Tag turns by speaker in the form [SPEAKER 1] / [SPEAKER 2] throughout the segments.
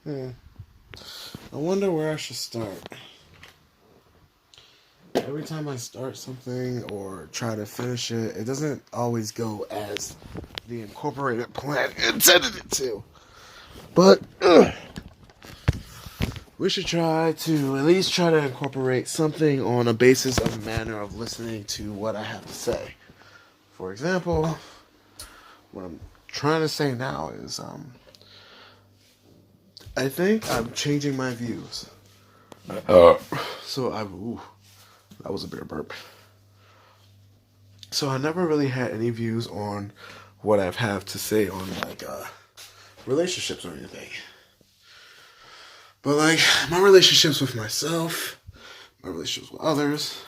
[SPEAKER 1] Hmm. I wonder where I should start. Every time I start something or try to finish it, it doesn't always go as the incorporated plan intended it to. But we should try to at least try to incorporate something on a basis of a manner of listening to what I have to say. For example, what I'm trying to say now is I think I'm changing my views. So that was a beer burp. So I never really had any views on what I have to say on relationships or anything. But like my relationships with myself, my relationships with others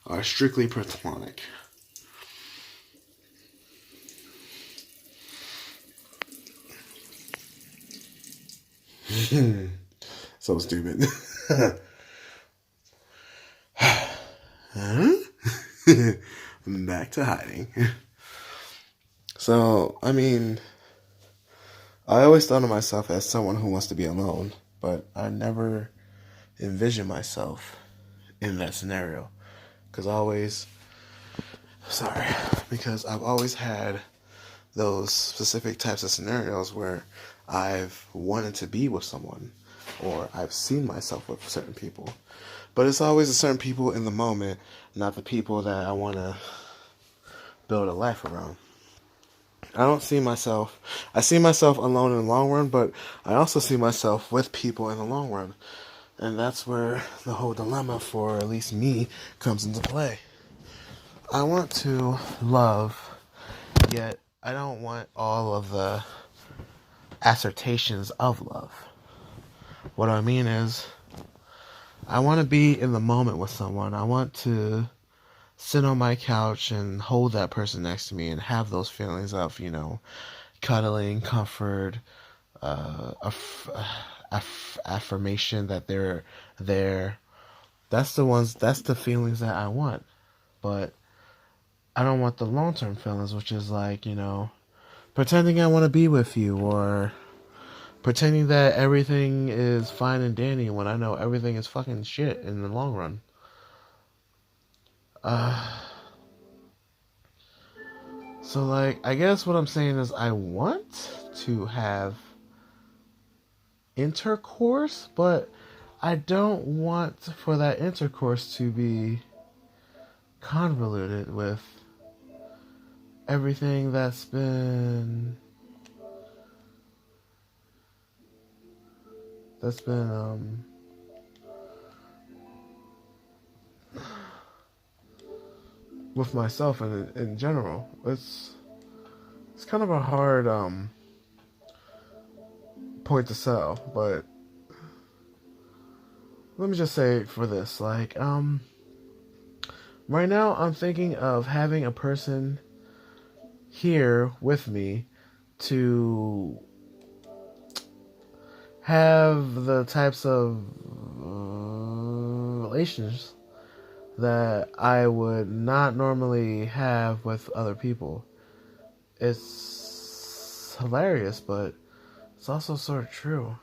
[SPEAKER 1] are strictly platonic. So stupid. Huh? Back to hiding. So, I mean, I always thought of myself as someone who wants to be alone, but I never envisioned myself in that scenario. Sorry, because I've always had those specific types of scenarios where I've wanted to be with someone or I've seen myself with certain people. But it's always the certain people in the moment, not the people that I want to build a life around. I see myself alone in the long run, but I also see myself with people in the long run. And that's where the whole dilemma for at least me comes into play. I want to love, yet I don't want all of the assertions of love. What I mean is, I want to be in the moment with someone. I want to sit on my couch and hold that person next to me and have those feelings of, cuddling, comfort, affirmation that they're there. That's the feelings that I want. But I don't want the long term feelings, which is like, pretending I want to be with you or pretending that everything is fine and dandy when I know everything is fucking shit in the long run. So, like, I guess what I'm saying is I want to have intercourse, but I don't want for that intercourse to be convoluted with everything that's been with myself in general. It's kind of a hard point to sell, but let me just say for this, like right now I'm thinking of having a person here with me to have the types of relations that I would not normally have with other people. It's hilarious, but it's also sort of true.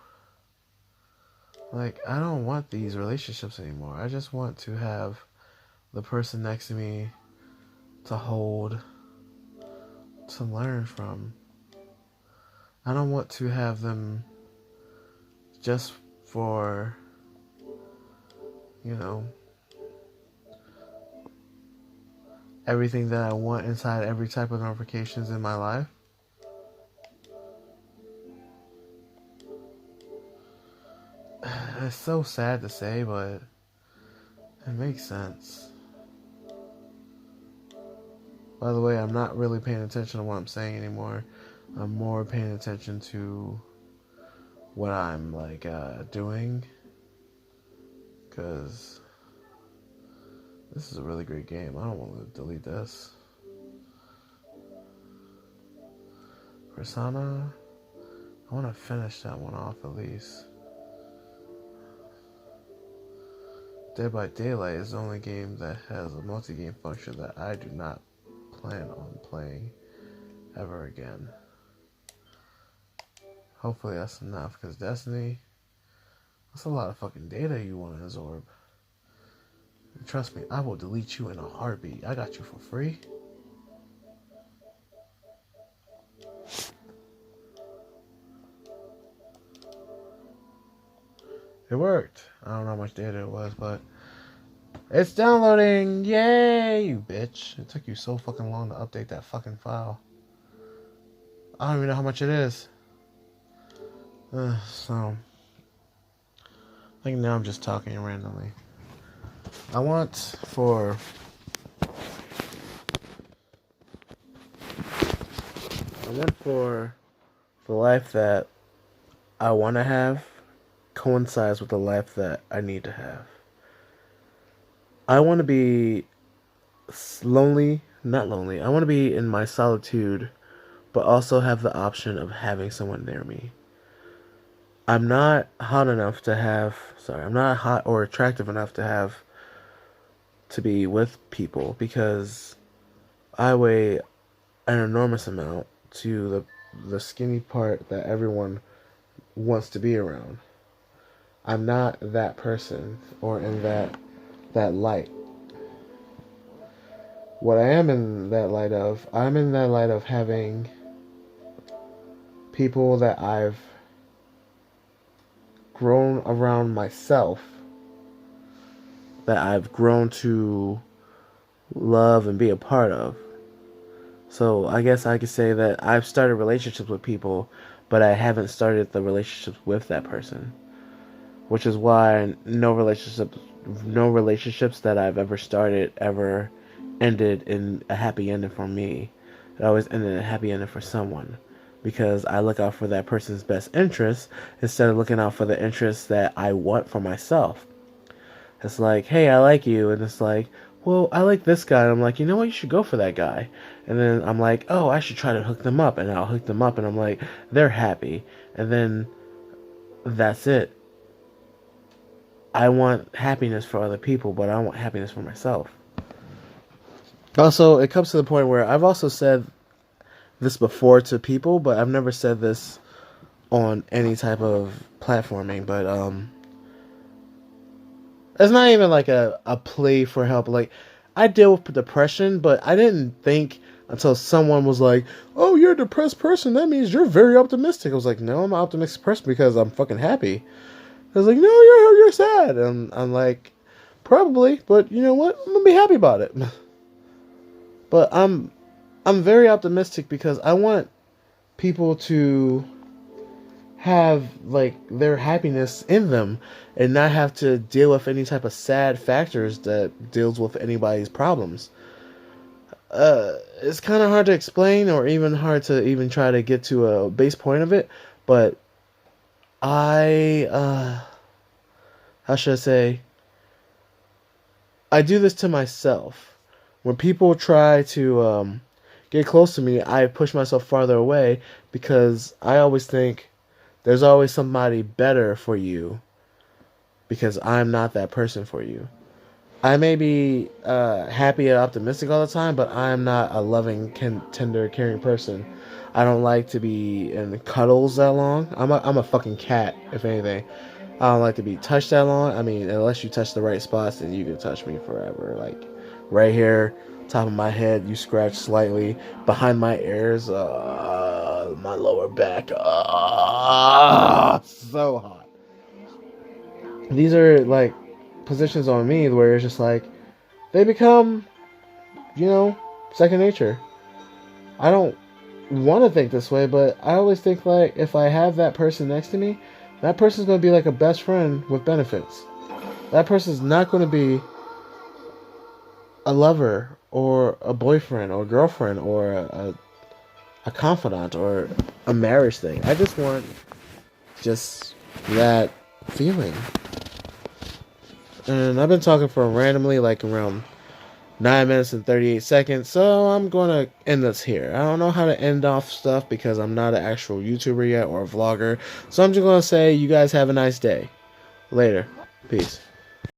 [SPEAKER 1] Like, I don't want these relationships anymore. I just want to have the person next to me to hold, to learn from. I don't want to have them just for, you know, everything that I want inside every type of notifications in my life. It's so sad to say, but it makes sense. By the way, I'm not really paying attention to what I'm saying anymore. I'm more paying attention to what I'm doing, because this is a really great game. I don't want to delete this. Persona, I want to finish that one off at least. Dead by Daylight is the only game that has a multi-game function that I do not plan on playing ever again. Hopefully that's enough, because Destiny, That's a lot of fucking data you want to absorb. Trust me, I will delete you in a heartbeat. I got you for free. It worked. I don't know how much data it was, but it's downloading. Yay, you bitch. It took you so fucking long to update that fucking file. I don't even know how much it is. So, I think now I'm just talking randomly. I want for the life that I want to have coincides with the life that I need to have. I want to be lonely, not lonely. I want to be in my solitude, but also have the option of having someone near me. I'm not hot or attractive enough to be with people because I weigh an enormous amount to the skinny part that everyone wants to be around. I'm not that person or in that light. What I am in that light of, I'm in that light of having people that I've grown around myself, that I've grown to love and be a part of. So I guess I could say that I've started relationships with people, but I haven't started the relationships with that person. Which is why no relationships that I've ever started ever ended in a happy ending for me. It always ended in a happy ending for someone. Because I look out for that person's best interests instead of looking out for the interests that I want for myself. It's like, hey, I like you. And it's like, well, I like this guy. And I'm like, you know what? You should go for that guy. And then I'm like, oh, I should try to hook them up. And I'll hook them up. And I'm like, they're happy. And then that's it. I want happiness for other people, but I don't want happiness for myself. Also, it comes to the point where I've also said this before to people, but I've never said this on any type of platforming, but it's not even like a plea for help. Like, I deal with depression, but I didn't think until someone was like, oh, you're a depressed person, that means you're very optimistic. I was like, no, I'm an optimistic person because I'm fucking happy. I was like, no, you're sad. And I'm like, probably, but you know what? I'm gonna be happy about it. But I'm very optimistic because I want people to have like their happiness in them and not have to deal with any type of sad factors that deals with anybody's problems. It's kind of hard to explain or even hard to even try to get to a base point of it, but how should I say, I do this to myself. When people try to get close to me, I push myself farther away because I always think there's always somebody better for you because I'm not that person for you. I may be happy and optimistic all the time, but I'm not a loving, tender, caring person. I don't like to be in cuddles that long. I'm a fucking cat, if anything. I don't like to be touched that long. I mean, unless you touch the right spots, then you can touch me forever. Like, right here, top of my head, you scratch slightly. Behind my ears, my lower back, so hot. These are, like, positions on me where it's just like, they become, second nature. I don't want to think this way, but I always think, like, if I have that person next to me, that person's going to be like a best friend with benefits. That person's not going to be a lover or a boyfriend or a girlfriend or a confidant or a marriage thing. I just want just that feeling. And I've been talking for randomly like around 9 minutes and 38 seconds, so I'm going to end this here. I don't know how to end off stuff because I'm not an actual YouTuber yet or a vlogger, so I'm just going to say you guys have a nice day. Later. Peace.